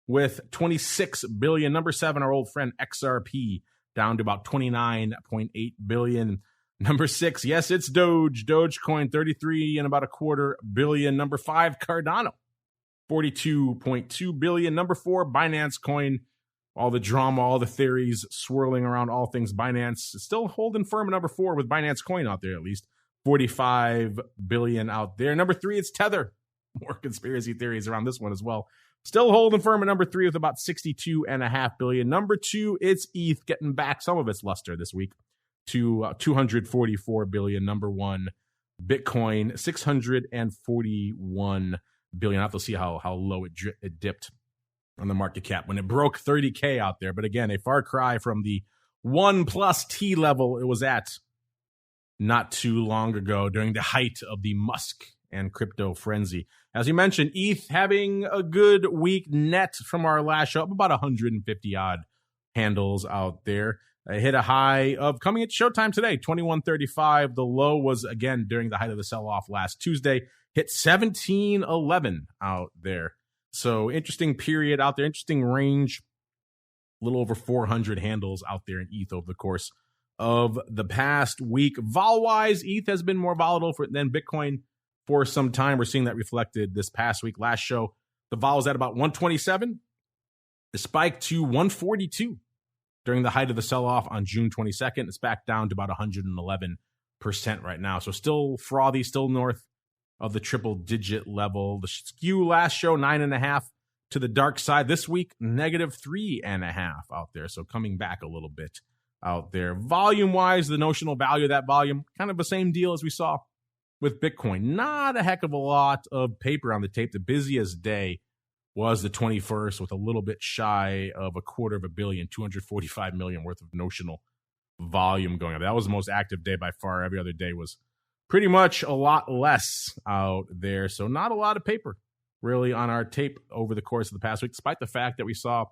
with 26 billion. Number 7, our old friend XRP, down to about 29.8 billion. Number 6, yes, it's Dogecoin, 33 and about a quarter billion. Number 5, Cardano, 42.2 billion. Number 4, Binance Coin. All the drama, all the theories swirling around all things Binance, still holding firm at number 4 with Binance Coin out there, at least 45 billion out there. Number 3, it's Tether. More conspiracy theories around this one as well. Still holding firm at number 3 with about 62.5 billion. Number 2, it's ETH, getting back some of its luster this week to 244 billion. Number 1, Bitcoin, 641 billion. I have to see how low it dipped on the market cap when it broke 30K out there. But again, a far cry from the 1+ T level it was at not too long ago during the height of the Musk and crypto frenzy. As you mentioned, ETH having a good week net from our last show, up about 150 odd handles out there. It hit a high of, coming at showtime today, 21.35. The low was again during the height of the sell-off last Tuesday, hit 17.11 out there. So interesting period out there, interesting range, a little over 400 handles out there in ETH over the course of the past week. Vol-wise, ETH has been more volatile than Bitcoin for some time. We're seeing that reflected this past week. Last show, the vol was at about 127. It spiked to 142 during the height of the sell-off on June 22nd. It's back down to about 111% right now. So still frothy, still north of the triple-digit level. The SKEW last show, 9.5 to the dark side. This week, negative 3.5 out there. So coming back a little bit out there. Volume-wise, the notional value of that volume, kind of the same deal as we saw with Bitcoin. Not a heck of a lot of paper on the tape. The busiest day was the 21st with a little bit shy of $250 million, 245 million worth of notional volume going on. That was the most active day by far. Every other day was pretty much a lot less out there. So not a lot of paper really on our tape over the course of the past week, despite the fact that we saw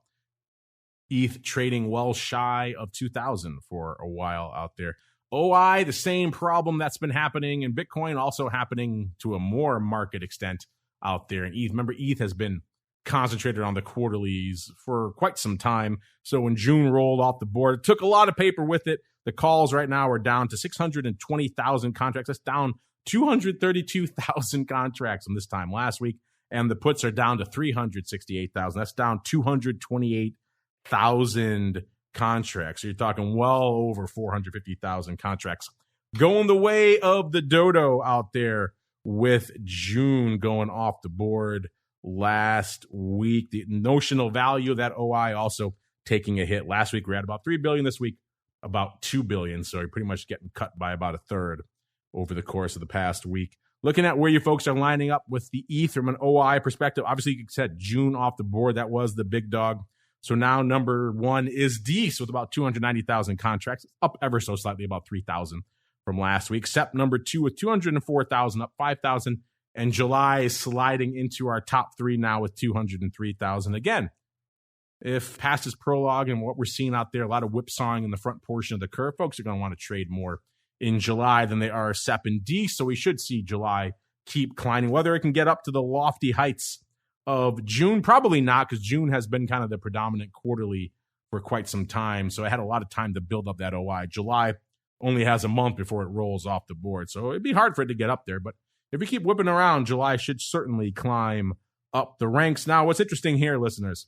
ETH trading well shy of 2,000 for a while out there. OI, the same problem that's been happening in Bitcoin, also happening to a more market extent out there in ETH. Remember, ETH has been concentrated on the quarterlies for quite some time. So when June rolled off the board, it took a lot of paper with it. The calls right now are down to 620,000 contracts. That's down 232,000 contracts from this time last week. And the puts are down to 368,000. That's down 228,000 contracts. So you're talking well over 450,000 contracts going the way of the dodo out there, with June going off the board last week. The notional value of that OI also taking a hit. Last week we had about 3 billion. This week about 2 billion. So you're pretty much getting cut by about a third over the course of the past week. Looking at where you folks are lining up with the ETH from an OI perspective, obviously you said June off the board. That was the big dog. So now number one is DECE with about 290,000 contracts, up ever so slightly, about 3,000 from last week. SEP number two with 204,000, up 5,000. And July is sliding into our top three now with 203,000. Again, if past is prologue and what we're seeing out there, a lot of whipsawing in the front portion of the curve, folks are going to want to trade more in July than they are SEP and DECE. So we should see July keep climbing. Whether it can get up to the lofty heights of June, probably not, because June has been kind of the predominant quarterly for quite some time. So I had a lot of time to build up that OI. July only has a month before it rolls off the board. So it'd be hard for it to get up there. But if we keep whipping around, July should certainly climb up the ranks. Now, what's interesting here, listeners,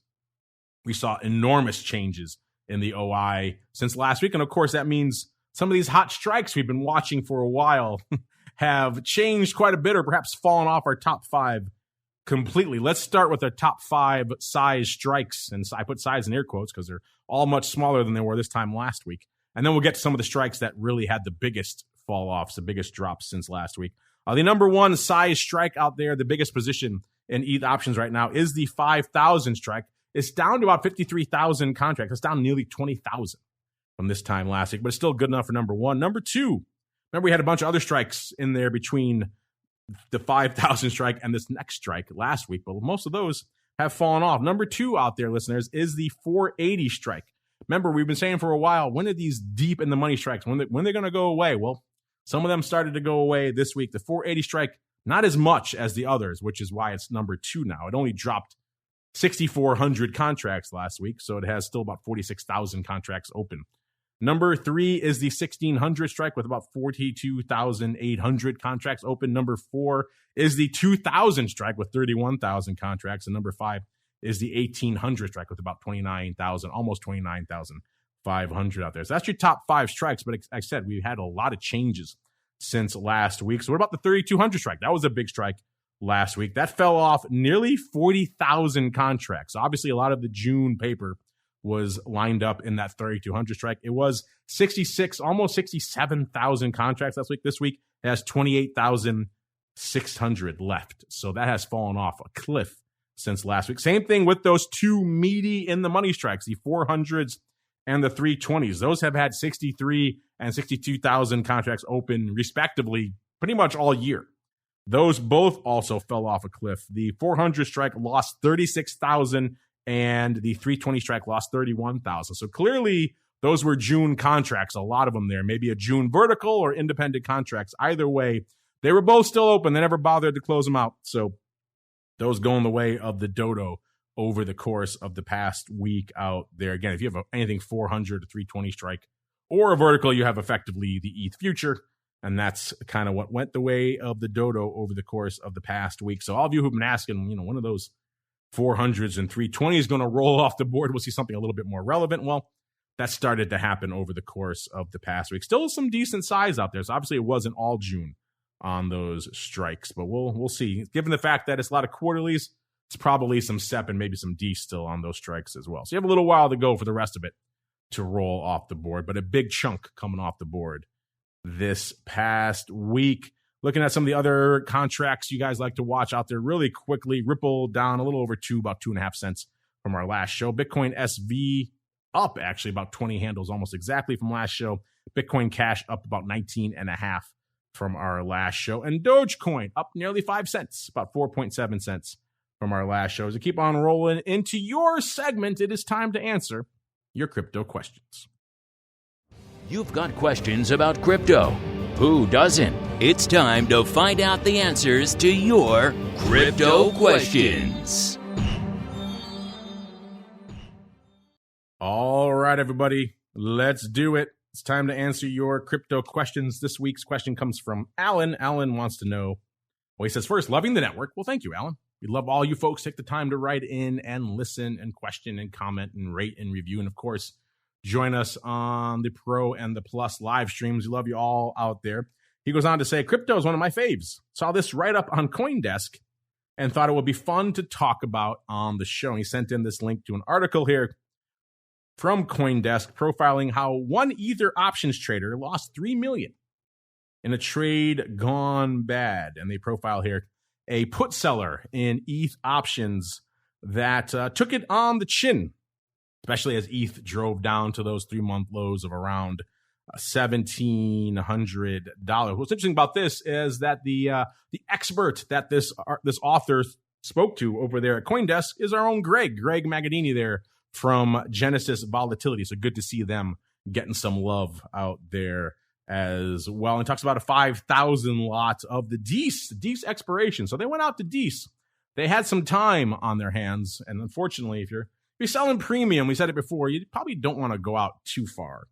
we saw enormous changes in the OI since last week. And of course, that means some of these hot strikes we've been watching for a while have changed quite a bit, or perhaps fallen off our top five completely. Let's start with our top five size strikes. And I put size in air quotes because they're all much smaller than they were this time last week. And then we'll get to some of the strikes that really had the biggest fall offs, the biggest drops since last week. The number one size strike out there, the biggest position in ETH options right now, is the 5,000 strike. It's down to about 53,000 contracts. It's down nearly 20,000 from this time last week, but it's still good enough for number one. Number two, remember we had a bunch of other strikes in there between the 5,000 strike and this next strike last week, but most of those have fallen off. Number two out there, listeners, is the 480 strike. Remember, we've been saying for a while, when are these deep in the money strikes? When they're going to go away? Well, some of them started to go away this week. The 480 strike, not as much as the others, which is why it's number two now. It only dropped 6,400 contracts last week, so it has still about 46,000 contracts open. Number three is the 1,600 strike with about 42,800 contracts open. Number four is the 2,000 strike with 31,000 contracts. And number five is the 1,800 strike with about 29,000, almost 29,500 out there. So that's your top five strikes. But like I said, we've had a lot of changes since last week. So what about the 3,200 strike? That was a big strike last week. That fell off nearly 40,000 contracts. Obviously, a lot of the June paper was lined up in that 3,200 strike. It was 66, almost 67,000 contracts last week. This week, it has 28,600 left. So that has fallen off a cliff since last week. Same thing with those two meaty in the money strikes, the 400s and the 320s. Those have had 63 and 62,000 contracts open respectively pretty much all year. Those both also fell off a cliff. The 400 strike lost 36,000 and the 320 strike lost 31,000. So clearly those were June contracts, a lot of them there, maybe a June vertical or independent contracts. Either way, they were both still open. They never bothered to close them out. So those going the way of the dodo over the course of the past week out there. Again, if you have anything 400 to 320 strike or a vertical, you have effectively the ETH future. And that's kind of what went the way of the dodo over the course of the past week. So all of you who've been asking, one of those 400s and 320 is going to roll off the board. We'll see something a little bit more relevant. Well, that started to happen over the course of the past week. Still some decent size out there. So obviously it wasn't all June on those strikes, but we'll see. Given the fact that it's a lot of quarterlies, it's probably some SEP and maybe some D still on those strikes as well. So you have a little while to go for the rest of it to roll off the board, but a big chunk coming off the board this past week. Looking at some of the other contracts you guys like to watch out there really quickly. Ripple down a little over about 2.5 cents from our last show. Bitcoin SV up actually about 20 handles almost exactly from last show. Bitcoin Cash up about 19.5 from our last show. And Dogecoin up nearly 5 cents, about 4.7 cents from our last show. As we keep on rolling into your segment, it is time to answer your crypto questions. You've got questions about crypto. Who doesn't? It's time to find out the answers to your crypto questions. All right, everybody, let's do it. It's time to answer your crypto questions. This week's question comes from Alan. Alan wants to know, he says, first, loving the network. Well, thank you, Alan. We love all you folks take the time to write in and listen and question and comment and rate and review. And of course, join us on the Pro and the Plus live streams. We love you all out there. He goes on to say, crypto is one of my faves. Saw this right up on CoinDesk and thought it would be fun to talk about on the show. And he sent in this link to an article here from CoinDesk profiling how one Ether options trader lost $3 million in a trade gone bad. And they profile here a put seller in ETH options that took it on the chin, especially as ETH drove down to those 3-month lows of around $1,700. What's interesting about this is that the expert that this author spoke to over there at CoinDesk is our own Greg Magadini there from Genesis Volatility. So good to see them getting some love out there as well. And talks about a 5,000 lot of the Dees expiration. So they went out to Dees. They had some time on their hands. And unfortunately, if you're selling premium, we said it before, you probably don't want to go out too far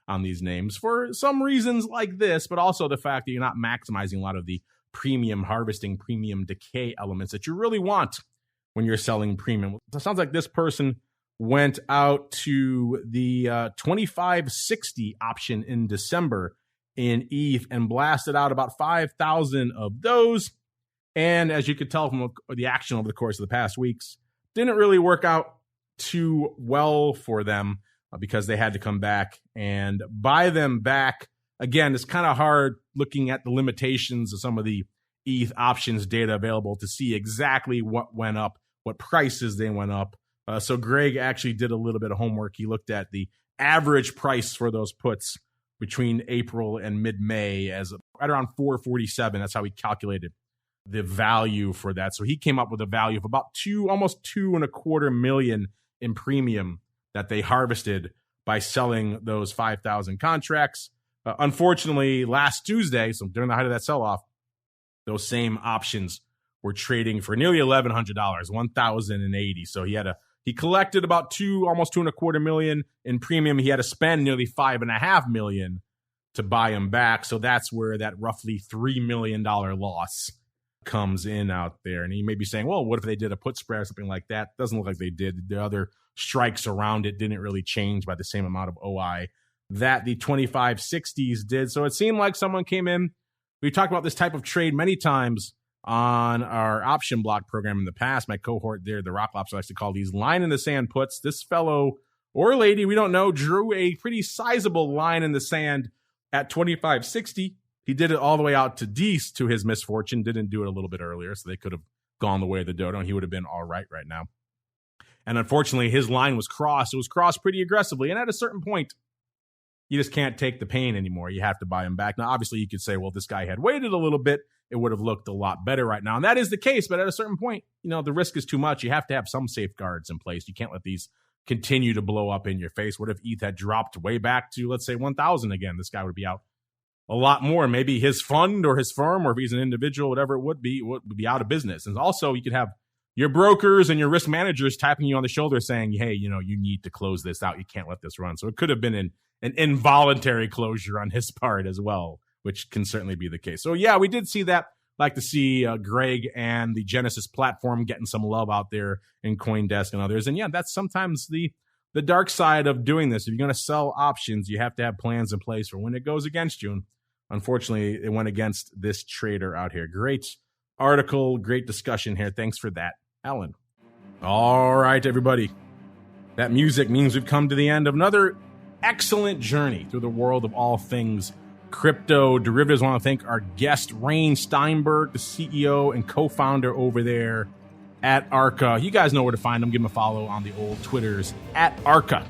on these names for some reasons like this, but also the fact that you're not maximizing a lot of the premium harvesting, premium decay elements that you really want when you're selling premium. It sounds like this person went out to the 2560 option in December in ETH and blasted out about 5,000 of those. And as you could tell from the action over the course of the past weeks, didn't really work out too well for them because they had to come back and buy them back. Again, it's kind of hard looking at the limitations of some of the ETH options data available to see exactly what went up, what prices they went up. So Greg actually did a little bit of homework. He looked at the average price for those puts between April and mid-May as right around 447. That's how he calculated the value for that. So he came up with a value of about almost 2.25 million in premium that they harvested by selling those 5,000 contracts. Unfortunately, last Tuesday, so during the height of that sell-off, those same options were trading for nearly $1,100, $1,080. So he collected about almost 2.25 million in premium. He had to spend nearly $5.5 million to buy them back. So that's where that roughly $3 million loss comes in out there. And he may be saying, well, what if they did a put spread or something like that? Doesn't look like they did. The other strikes around it didn't really change by the same amount of OI that the 2560s did. So it seemed like someone came in. We talked about this type of trade many times on our option block program in the past. My cohort there, the Rock Lobster, likes to call these line in the sand puts. This fellow or lady, we don't know, drew a pretty sizable line in the sand at 2560. He did it all the way out to Dees, to his misfortune. Didn't do it a little bit earlier, so they could have gone the way of the dodo, and he would have been all right now. And unfortunately, his line was crossed. It was crossed pretty aggressively, and at a certain point, you just can't take the pain anymore. You have to buy him back. Now, obviously, you could say, well, this guy had waited a little bit. It would have looked a lot better right now. And that is the case. But at a certain point, the risk is too much. You have to have some safeguards in place. You can't let these continue to blow up in your face. What if ETH had dropped way back to, let's say, 1,000 again? This guy would be out a lot more. Maybe his fund or his firm, or if he's an individual, whatever it would be out of business. And also, you could have your brokers and your risk managers tapping you on the shoulder saying, hey, you need to close this out. You can't let this run. So it could have been an involuntary closure on his part as well, which can certainly be the case. So yeah, we did see that. Like to see Greg and the Genesis platform getting some love out there in CoinDesk and others. And yeah, that's sometimes the dark side of doing this. If you're going to sell options, you have to have plans in place for when it goes against you. And unfortunately, it went against this trader out here. Great article, great discussion here. Thanks for that, Alan. All right, everybody. That music means we've come to the end of another excellent journey through the world of all things crypto derivatives. I want to thank our guest, RAYNE Steinberg, the CEO and co-founder over there at ARCA. You guys know where to find them. Give them a follow on the old Twitters. At ARCA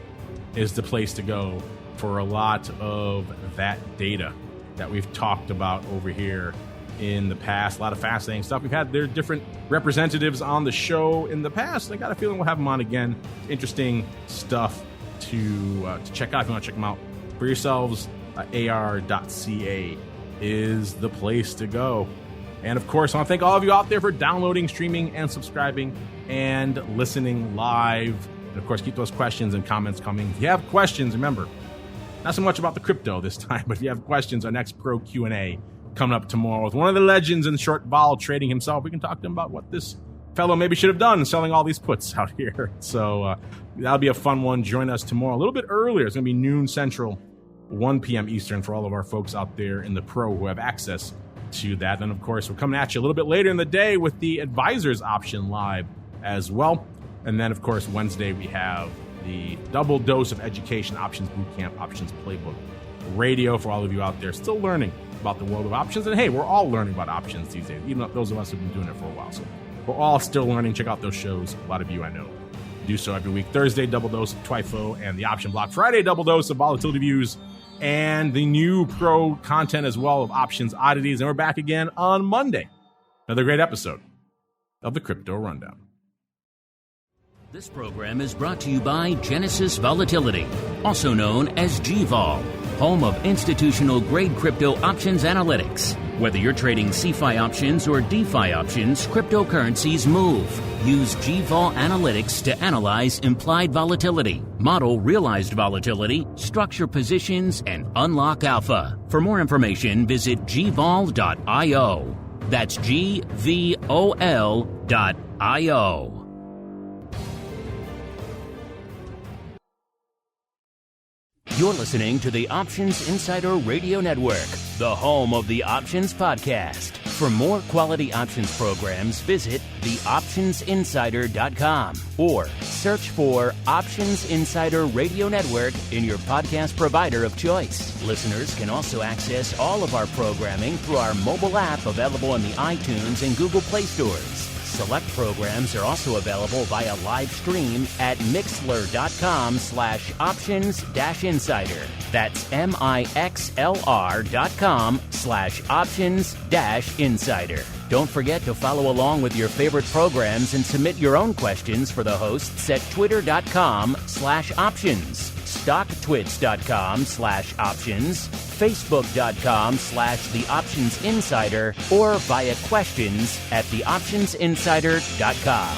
is the place to go for a lot of that data that we've talked about over here in the past. A lot of fascinating stuff. We've had their different representatives on the show in the past. I got a feeling we'll have them on again. Interesting stuff to check out. If you want to check them out for yourselves, AR.ca is the place to go. And of course, I want to thank all of you out there for downloading, streaming, and subscribing and listening live. And of course, keep those questions and comments coming. If you have questions, remember, not so much about the crypto this time, but if you have questions, our next Pro Q&A coming up tomorrow with one of the legends in short vol trading himself. We can talk to him about what this fellow maybe should have done selling all these puts out here. So that'll be a fun one. Join us tomorrow a little bit earlier. It's going to be noon Central, 1 p.m. Eastern for all of our folks out there in the Pro who have access to that. And of course, we're coming at you a little bit later in the day with the advisors option live as well. And then, of course, Wednesday we have the double dose of education options bootcamp options playbook radio for all of you out there still learning about the world of options. And hey, we're all learning about options these days, even those of us who've been doing it for a while. So we're all still learning. Check out those shows. A lot of you I know do so every week. Thursday, double dose of TWIFO and the option block. Friday, double dose of volatility views and the new pro content as well of options oddities. And we're back again on Monday. Another great episode of the Crypto Rundown. This program is brought to you by Genesis Volatility, also known as GVol, home of institutional-grade crypto options analytics. Whether you're trading CeFi options or DeFi options, cryptocurrencies move. Use GVol Analytics to analyze implied volatility, model realized volatility, structure positions, and unlock alpha. For more information, visit gvol.io. That's GVOL.io. You're listening to the Options Insider Radio Network, the home of the Options Podcast. For more quality options programs, visit theoptionsinsider.com or search for Options Insider Radio Network in your podcast provider of choice. Listeners can also access all of our programming through our mobile app available in the iTunes and Google Play stores. Select programs are also available via live stream at mixlr.com/options-insider. That's mixlr.com/options-insider. Don't forget to follow along with your favorite programs and submit your own questions for the hosts at twitter.com/options, stocktwits.com/options, facebook.com/theoptionsinsider, or via questions at theoptionsinsider.com.